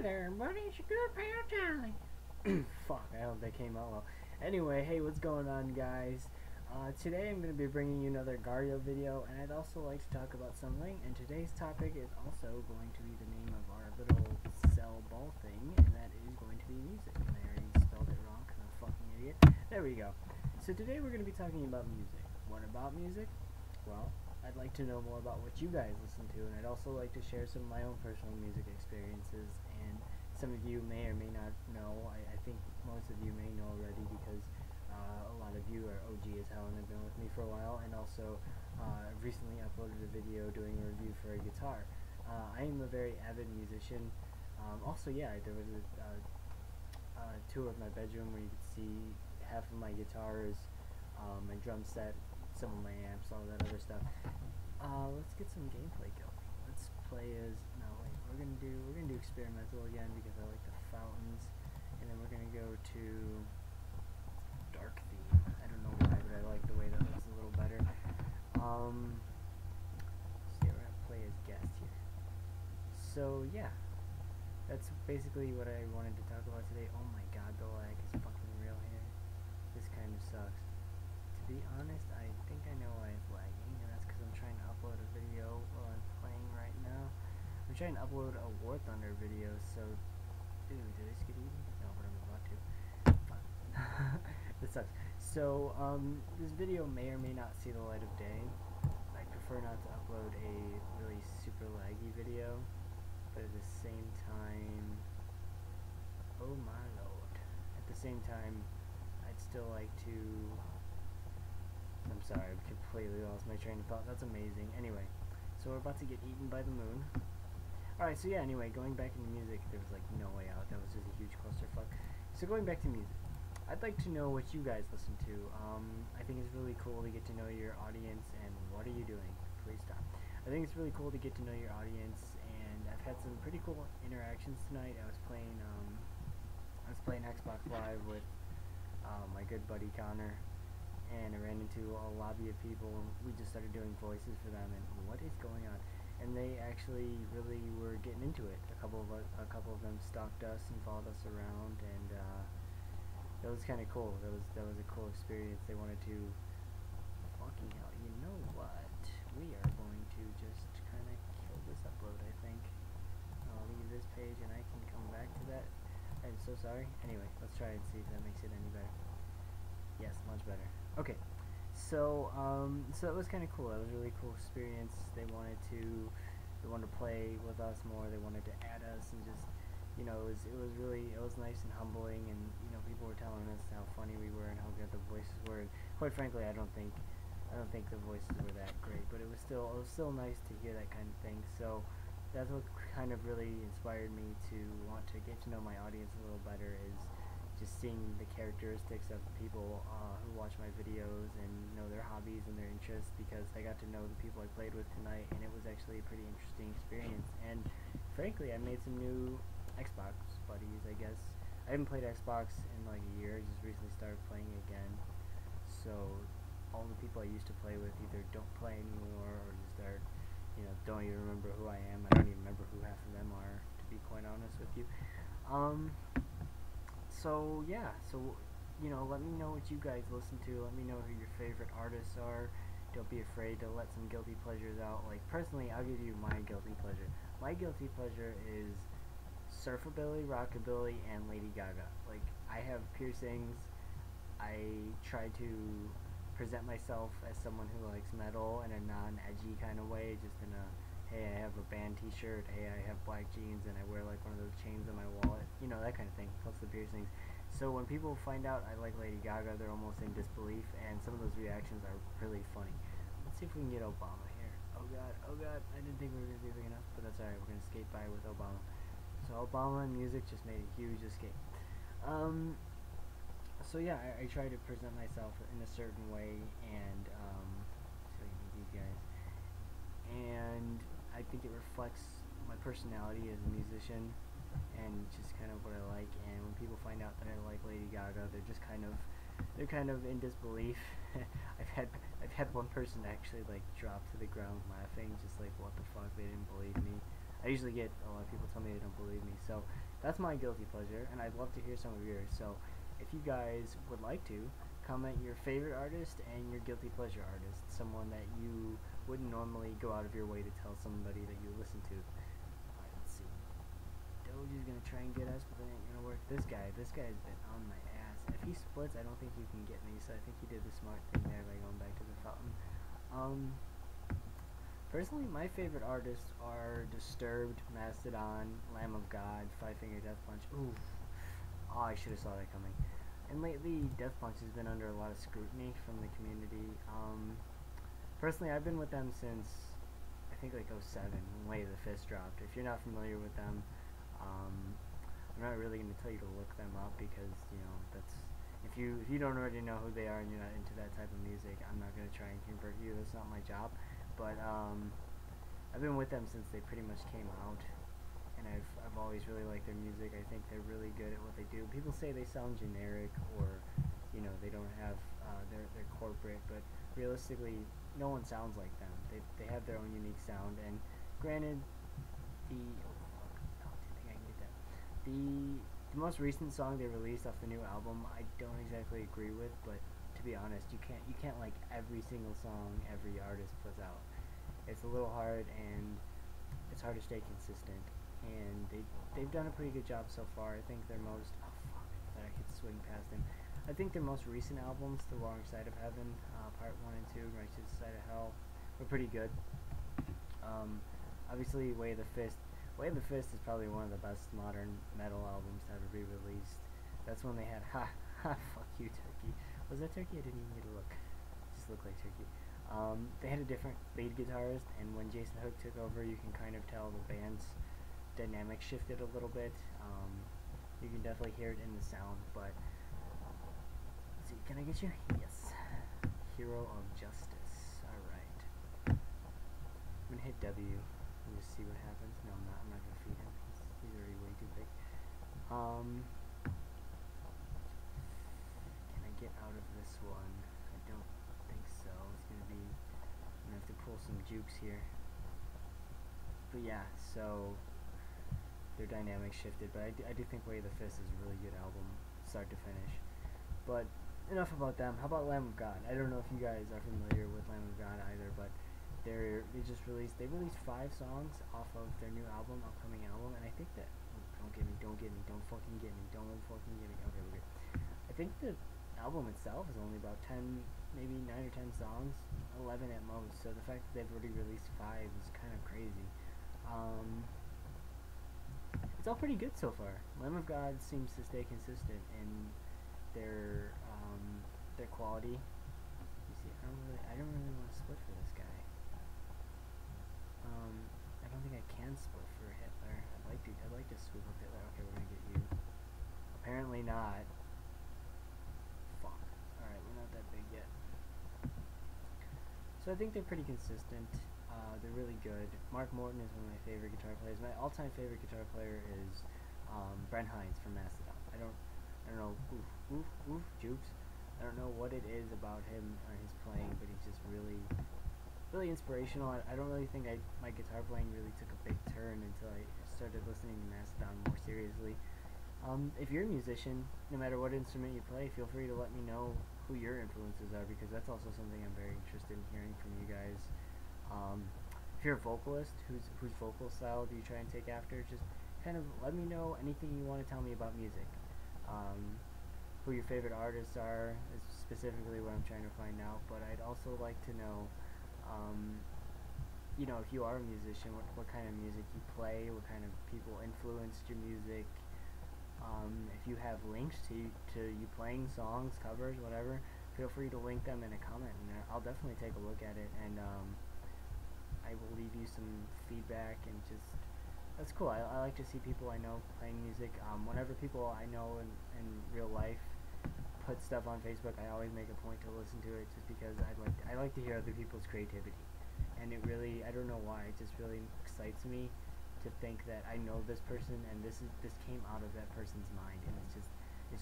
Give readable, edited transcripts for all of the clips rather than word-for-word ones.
there, buddy. It's your good pal Towlie. Fuck, I hope that came out well. Anyway, hey, what's going on, guys? Today I'm going to be bringing you another Agario video, and I'd also like to talk about something, and today's topic is also going to be the name of our little cell ball thing, and that is going to be music. And I already spelled it wrong because I'm a fucking idiot. There we go. So today we're going to be talking about music. What about music? Well, I'd like to know more about what you guys listen to, and I'd also like to share some of my own personal music experiences, and some of you may or may not know. I think most of you may know already because a lot of you are OG as hell and have been with me for a while, and also recently uploaded a video doing a review for a guitar. I am a very avid musician. Also, yeah, there was a tour of my bedroom where you could see half of my guitars, my drum set, some of my amps, all that other stuff. Let's get some gameplay going. Let's play as we're gonna do experimental again because I like the fountains, and then we're gonna go to dark theme. I don't know why, but I like the way that looks a little better. See, we're gonna play as guest here. So yeah, that's basically what I wanted to talk about today. Oh my god, the lag is fucking real here. This kind of sucks. To be honest, I think I know why it's lagging, and that's because I'm trying to upload a video while I'm playing right now. I'm trying to upload a War Thunder video, so... Ew, did I just get eaten? No, but I'm about to. Fuck. This sucks. So, this video may or may not see the light of day. I prefer not to upload a really super laggy video, but at the same time... Oh my lord. At the same time, I'd still like to... I'm sorry, I completely lost my train of thought. That's amazing. Anyway, so we're about to get eaten by the moon. Alright, so yeah, anyway, going back into music, there was like no way out. That was just a huge clusterfuck. So going back to music, I'd like to know what you guys listen to. I think it's really cool to get to know your audience, and what are you doing? Please stop. I think it's really cool to get to know your audience, and I've had some pretty cool interactions tonight. I was playing Xbox Live with my good buddy Connor, and I ran into a lobby of people, and we just started doing voices for them, and what is going on? And they actually really were getting into it. A couple of them stalked us and followed us around, and that was kind of cool. That was a cool experience. They wanted to, fucking hell, you know what? We are going to just kind of kill this upload, I think. I'll leave this page and I can come back to that. I'm so sorry. Anyway, let's try and see if that makes it any better. Yes, much better. Okay. So that was kind of cool. That was a really cool experience. They wanted to play with us more. They wanted to add us, and just, you know, it was nice and humbling. And you know, people were telling us how funny we were and how good the voices were. And quite frankly, I don't think the voices were that great, but it was still nice to hear that kind of thing. So that's what kind of really inspired me to want to get to know my audience a little better, is just seeing the characteristics of the people who watch my videos, and know their hobbies and their interests, because I got to know the people I played with tonight, and it was actually a pretty interesting experience. And frankly, I made some new Xbox buddies, I guess. I haven't played Xbox in like a year. I just recently started playing again. So all the people I used to play with either don't play anymore, or just are, you know, don't even remember who I am. I don't even remember who half of them are, to be quite honest with you. So yeah, so you know, let me know what you guys listen to. Let me know who your favorite artists are. Don't be afraid to let some guilty pleasures out. Like, personally, I'll give you my guilty pleasure. My guilty pleasure is surfabilly, rockabilly, and Lady Gaga. Like, I have piercings. I try to present myself as someone who likes metal in a non-edgy kind of way, just in a, hey, I have a band t-shirt, hey, I have black jeans, and I wear like one of those chains on my wallet, you know, that kind of thing, plus the piercings. So when people find out I like Lady Gaga, they're almost in disbelief, and some of those reactions are really funny. Let's see if we can get Obama here. Oh god, I didn't think we were going to be big enough, but that's alright, we're going to skate by with Obama. So Obama and music just made a huge escape. So yeah, I try to present myself in a certain way, and so you need these guys, and I think it reflects my personality as a musician, and just kind of what I like. And when people find out that I like Lady Gaga, they're kind of in disbelief. I've had one person actually like drop to the ground laughing, just like, what the fuck, they didn't believe me. I I usually get a lot of people tell me they don't believe me. So that's my guilty pleasure, and I'd love to hear some of yours. So if you guys would like to, comment your favorite artist and your guilty pleasure artist, someone that you wouldn't normally go out of your way to tell somebody that you listen to. Alright, let's see. Doji's gonna try and get us, but that ain't gonna work. This guy's been on my ass. If he splits, I don't think you can get me, so I think he did the smart thing there by going back to the fountain. Personally, my favorite artists are Disturbed, Mastodon, Lamb of God, Five Finger Death Punch. Ooh, oh, I should have saw that coming. And lately, Death Punch has been under a lot of scrutiny from the community. Personally, I've been with them since, I think, like 07, when Way of the Fist dropped. If you're not familiar with them, I'm not really going to tell you to look them up because, you know, that's, if you don't already know who they are and you're not into that type of music, I'm not going to try and convert you. That's not my job. But I've been with them since they pretty much came out, and I've always really liked their music. I think they're really good at what they do. People say they sound generic, or you know, they don't have they're corporate, but realistically, no one sounds like them. They have their own unique sound. And granted, the most recent song they released off the new album, I don't exactly agree with, but to be honest, you can't like every single song every artist puts out. It's a little hard, and it's hard to stay consistent. And they've done a pretty good job so far. I think their most I could swing past him. I think their most recent albums, The Wrong Side of Heaven, Part 1 and 2, Righteous Side of Hell, were pretty good. Obviously, Way of the Fist is probably one of the best modern metal albums to ever be released. That's when they had fuck you, Turkey. Was that Turkey? I didn't even get a look. It just looked like Turkey. They had a different lead guitarist, and when Jason Hook took over, you can kind of tell the band's dynamic shifted a little bit. You can definitely hear it in the sound, but let's see, can I get you? Yes. Hero of Justice. Alright. I'm gonna hit W and just see what happens. No, I'm not gonna feed him. He's already way too big. Can I get out of this one? I don't think so. It's gonna be, I'm gonna have to pull some jukes here. But yeah, so their dynamic shifted, but I do think Way of the Fist is a really good album, start to finish. But enough about them. How about Lamb of God? I don't know if you guys are familiar with Lamb of God either, but they released 5 songs off of their new upcoming album, and I think that, don't fucking get me. Okay, we're good. I think the album itself is only about 10, maybe 9 or 10 songs, 11 at most, so the fact that they've already released 5 is kind of crazy. It's all pretty good so far. Lamb of God seems to stay consistent in their quality. You see, I don't really want to split for this guy. I don't think I can split for Hitler. I'd like to swoop up Hitler. Okay, we're gonna get you. Apparently not. Fuck. Alright, we're not that big yet. So I think they're pretty consistent. They're really good. Mark Morton is one of my favorite guitar players. My all-time favorite guitar player is Brent Hines from Mastodon. I don't know. Jukes. I don't know what it is about him or his playing, but he's just really inspirational. I don't really think my guitar playing really took a big turn until I started listening to Mastodon more seriously. If you're a musician, no matter what instrument you play, feel free to let me know who your influences are, because that's also something I'm very interested in hearing from you guys. If you're a vocalist, whose vocal style do you try and take after? Just kind of let me know anything you want to tell me about music. Who your favorite artists are is specifically what I'm trying to find out, but I'd also like to know, you know, if you are a musician, what kind of music you play, what kind of people influenced your music. If you have links to you playing songs, covers, whatever, feel free to link them in a comment, and I'll definitely take a look at it, and I will leave you some feedback, and just, that's cool. I like to see people I know playing music. Whenever people I know in real life put stuff on Facebook, I always make a point to listen to it, just because I like to hear other people's creativity, and it really, I don't know why, it just really excites me to think that I know this person, and this came out of that person's mind, and it's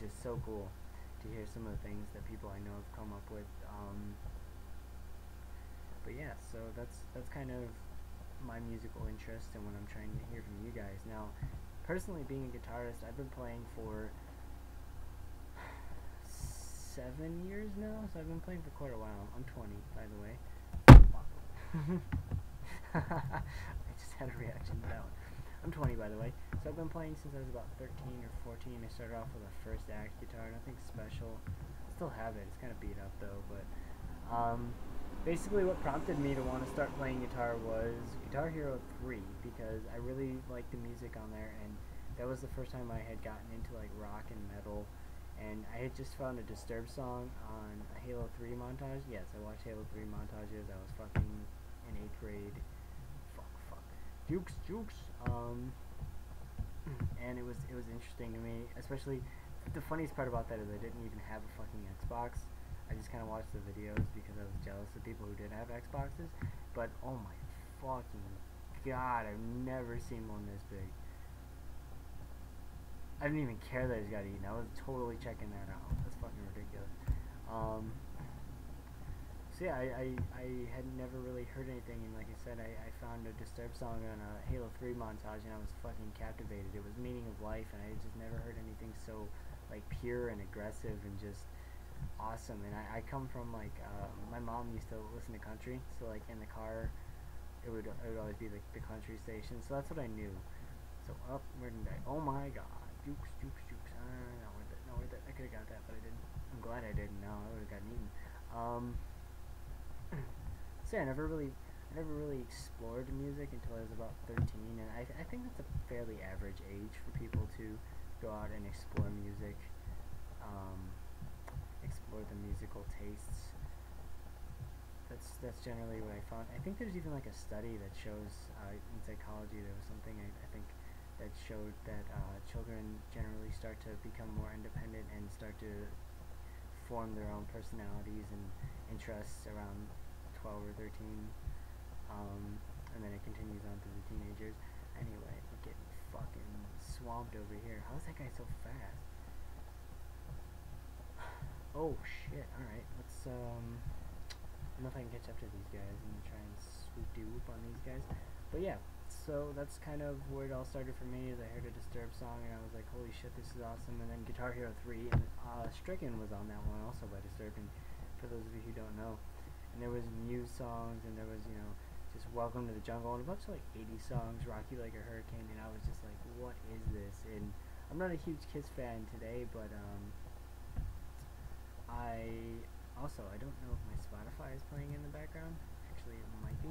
just so cool to hear some of the things that people I know have come up with. But yeah, so that's kind of my musical interests and what I'm trying to hear from you guys. Now, personally, being a guitarist, I've been playing for 7 years now, so I've been playing for quite a while. I'm 20, by the way. I just had a reaction to that one. I'm 20, by the way, so I've been playing since I was about 13 or 14. I started off with a first act guitar, nothing special. I still have it. It's kind of beat up though, but basically what prompted me to want to start playing guitar was Guitar Hero 3, because I really liked the music on there, and that was the first time I had gotten into like rock and metal. And I had just found a Disturbed song on a Halo 3 montage. Yes, I watched Halo 3 montages. I was fucking in 8th grade. Fuck. Jukes. And it was interesting to me, especially the funniest part about that is I didn't even have a fucking Xbox. I just kind of watched the videos because I was jealous of people who did have Xboxes. But oh my fucking god, I've never seen one this big. I didn't even care that I just got eaten. I was totally checking that out. That's fucking ridiculous. So yeah, I had never really heard anything, and like I said, I found a Disturbed song on a Halo 3 montage, and I was fucking captivated. It was Meaning of Life, and I just never heard anything so like pure and aggressive and just awesome. And I come from like my mom used to listen to country, so like in the car, it would always be like the country station. So that's what I knew. So where did I? Oh my god. Jukes. Not worth it. I could have got that, but I didn't. I'm glad I didn't. No, I would have gotten eaten. So yeah, I never really explored music until I was about 13, and I think that's a fairly average age for people to go out and explore music, explore the musical tastes. That's generally what I found. I think there's even like a study that shows in psychology there was something I think that showed that children generally start to become more independent and start to form their own personalities and interests around 12 or 13, and then it continues on through the teenagers. Anyway, we're getting fucking swamped over here. How is that guy so fast? Oh shit, alright, let's I don't know if I can catch up to these guys. I'm gonna try and swoop-de-whoop on these guys. But yeah, so that's kind of where it all started for me, is I heard a Disturbed song and I was like, holy shit, this is awesome. And then Guitar Hero 3, and Stricken was on that one also by Disturbed, and for those of you who don't know. And there was Muse songs, and there was, you know, just Welcome to the Jungle, and a bunch of like 80s songs, Rock You Like a Hurricane, and I was just like, what is this? And I'm not a huge Kiss fan today, but I don't know if my Spotify is playing in the background. Actually, it might be.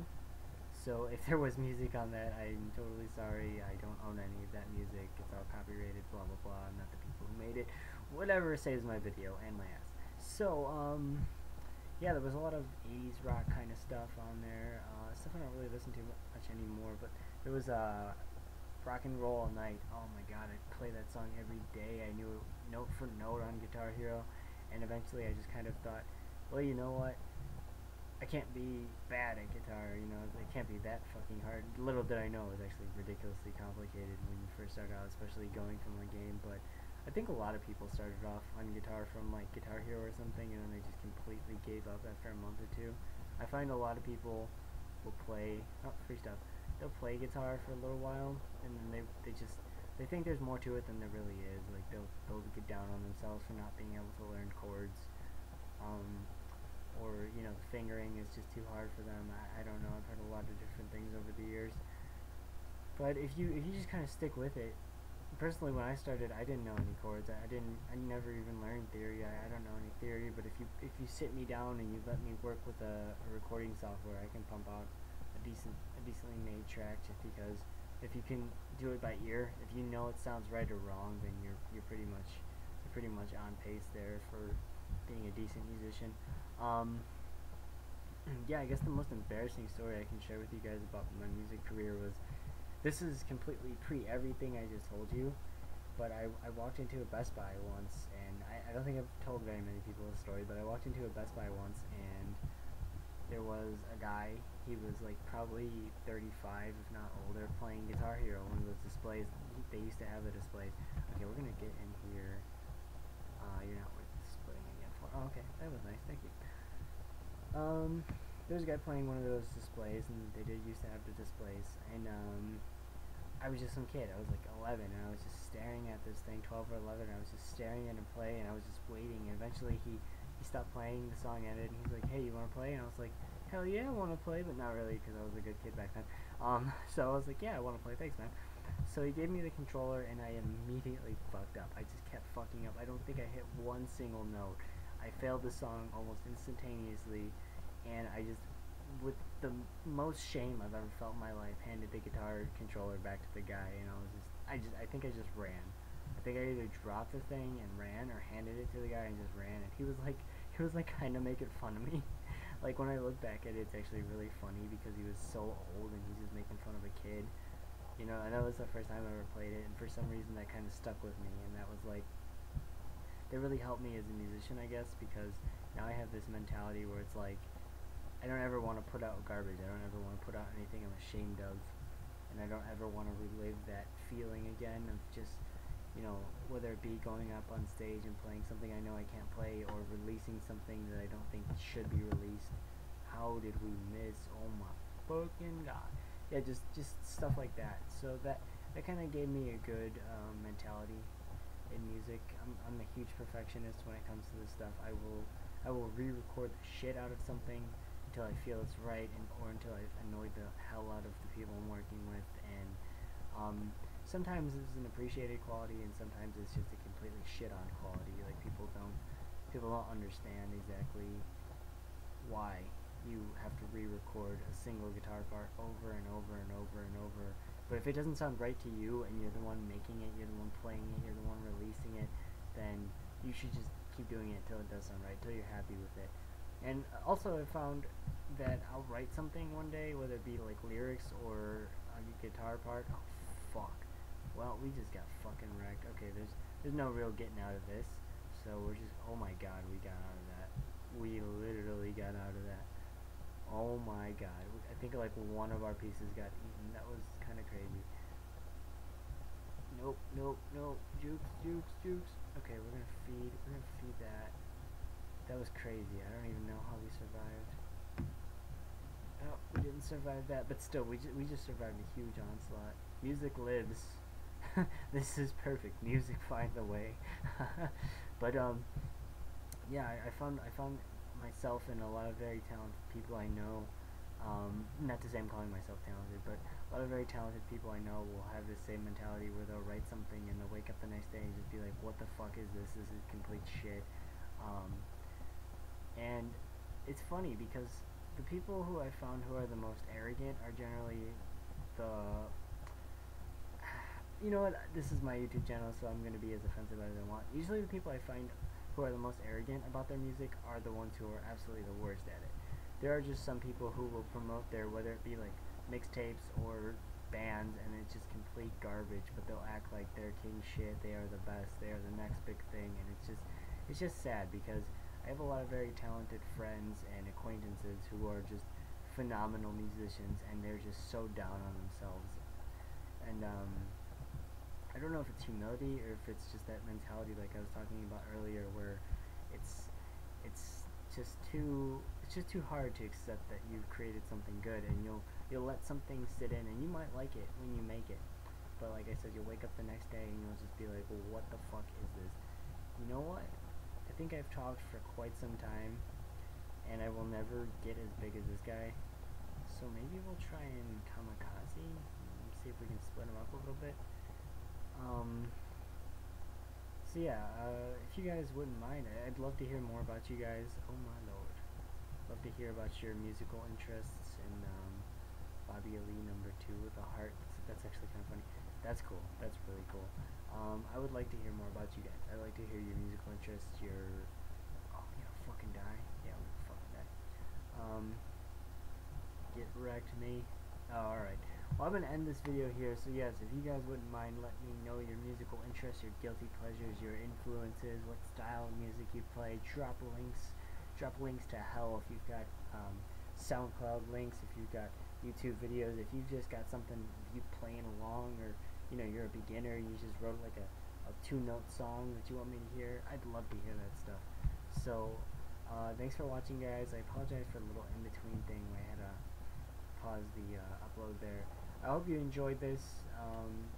So if there was music on that, I'm totally sorry. I don't own any of that music. It's all copyrighted, blah blah blah. I'm not the people who made it. Whatever saves my video and my ass. So yeah, there was a lot of 80s rock kind of stuff on there. Stuff I don't really listen to much anymore. But there was Rock and Roll All Night. Oh my god, I play that song every day. I knew it note for note on Guitar Hero. And eventually I just kind of thought, well, you know what? I can't be bad at guitar, you know, it can't be that fucking hard. Little did I know it was actually ridiculously complicated when you first start out, especially going from a game. But I think a lot of people started off on guitar from like Guitar Hero or something, and then they just completely gave up after a month or two. I find a lot of people will play, free stuff, they'll play guitar for a little while, and then they think there's more to it than there really is. Like they'll get down on themselves for not being able to learn chords, or you know, the fingering is just too hard for them. I don't know. I've heard a lot of different things over the years, but if you just kind of stick with it. Personally, when I started, I didn't know any chords. I never even learned theory. I don't know any theory. But if you sit me down and you let me work with a recording software, I can pump out a decently made track. Just because if you can do it by ear, if you know it sounds right or wrong, then you're pretty much on pace there for being a decent musician. Yeah, I guess the most embarrassing story I can share with you guys about my music career was, this is completely pre everything I just told you, but I walked into a Best Buy once, and I don't think I've told very many people this story, but I walked into a Best Buy once, and there was a guy, he was like probably 35 if not older, playing Guitar Hero, one of those displays. They used to have the displays. Okay, we're gonna get in here. You're not worth splitting again for. Oh, okay, that was nice, thank you. there was a guy playing one of those displays, and they did used to have the displays, and I was just some kid. I was like 11, and I was just staring at this thing, 12 or 11. I was just staring at him play, and I was just waiting. And eventually, he stopped playing. The song ended, and he's like, "Hey, you want to play?" And I was like, "Hell yeah, I want to play," but not really, because I was a good kid back then. So I was like, "Yeah, I want to play. Thanks, man." So he gave me the controller, and I immediately fucked up. I just kept fucking up. I don't think I hit one single note. I failed the song almost instantaneously, and I just, with the most shame I've ever felt in my life, handed the guitar controller back to the guy, and I think I just ran. I think I either dropped the thing and ran, or handed it to the guy and just ran. And he was like kind of making fun of me. Like when I look back at it, it's actually really funny because he was so old and he's just making fun of a kid. You know, and that was the first time I ever played it, and for some reason that kind of stuck with me, and that was like, that really helped me as a musician, I guess, because now I have this mentality where it's like, I don't ever want to put out garbage. I don't ever want to put out anything I'm ashamed of, and I don't ever want to relive that feeling again of just, you know, whether it be going up on stage and playing something I know I can't play, or releasing something that I don't think should be released. How did we miss? Oh my fucking god! Yeah, just stuff like that. So that kind of gave me a good mentality in music. I'm a huge perfectionist when it comes to this stuff. I will re-record the shit out of something until I feel it's right, or until I've annoyed the hell out of the people I'm working with. And sometimes it's an appreciated quality, and sometimes it's just a completely shit on quality. Like people don't understand exactly why you have to re-record a single guitar part over and over and over and over. But if it doesn't sound right to you, and you're the one making it, you're the one playing it, you're the one releasing it, then you should just keep doing it till it does sound right, till you're happy with it. And also I found that I'll write something one day, whether it be like lyrics or a guitar part. Oh fuck. Well, we just got fucking wrecked. Okay, there's no real getting out of this. So we're just, oh my god, we got out of that. We literally got out of that. Oh my god. I think like one of our pieces got eaten. That was kind of crazy. Nope, nope, nope. Jukes, Jukes, Jukes. Okay, we're gonna feed that. That was crazy. I don't even know how we survived. Oh, we didn't survive that, but still, we just survived a huge onslaught. Music lives. This is perfect. Music finds a way. But yeah, I found myself and a lot of very talented people I know. Not to say I'm calling myself talented, but a lot of very talented people I know will have the same mentality where they'll write something and they'll wake up the next day and just be like, "What the fuck is this? This is complete shit." And it's funny because the people who I found who are the most arrogant are generally the, you know what, this is my YouTube channel, so I'm going to be as offensive as I want. Usually the people I find who are the most arrogant about their music are the ones who are absolutely the worst at it. There are just some people who will promote their, whether it be like mixtapes or bands, and it's just complete garbage, but they'll act like they're king shit, they are the best, they are the next big thing, and it's just sad because I have a lot of very talented friends and acquaintances who are just phenomenal musicians, and they're just so down on themselves. And I don't know if it's humility or if it's just that mentality like I was talking about earlier, where it's just too hard to accept that you've created something good, and you'll let something sit in, and you might like it when you make it, but like I said, you'll wake up the next day and you'll just be like, well, what the fuck is this? You know what? I think I've talked for quite some time, and I will never get as big as this guy. So maybe we'll try and kamikaze. See if we can split him up a little bit. So yeah, if you guys wouldn't mind, I'd love to hear more about you guys. Oh my lord. Love to hear about your musical interests, and Bobby Ali #2 with a heart. That's actually kind of funny. That's cool. That's really cool. I would like to hear more about you guys. I'd like to hear your musical interests, your... Oh, you know, fucking die. Yeah, I'm gonna fucking die. Get wrecked me. Oh, alright. Well, I'm gonna end this video here, so yes, if you guys wouldn't mind, let me know your musical interests, your guilty pleasures, your influences, what style of music you play. Drop links to hell if you've got SoundCloud links, if you've got YouTube videos, if you've just got something you playing along, or you know, you're a beginner, you just wrote like a 2-note song that you want me to hear. I'd love to hear that stuff. So Thanks for watching, guys. I apologize for the little in-between thing where I had to pause the upload there. I hope you enjoyed this.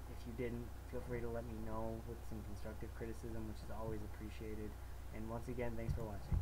If you didn't, feel free to let me know with some constructive criticism, which is always appreciated. And once again, thanks for watching.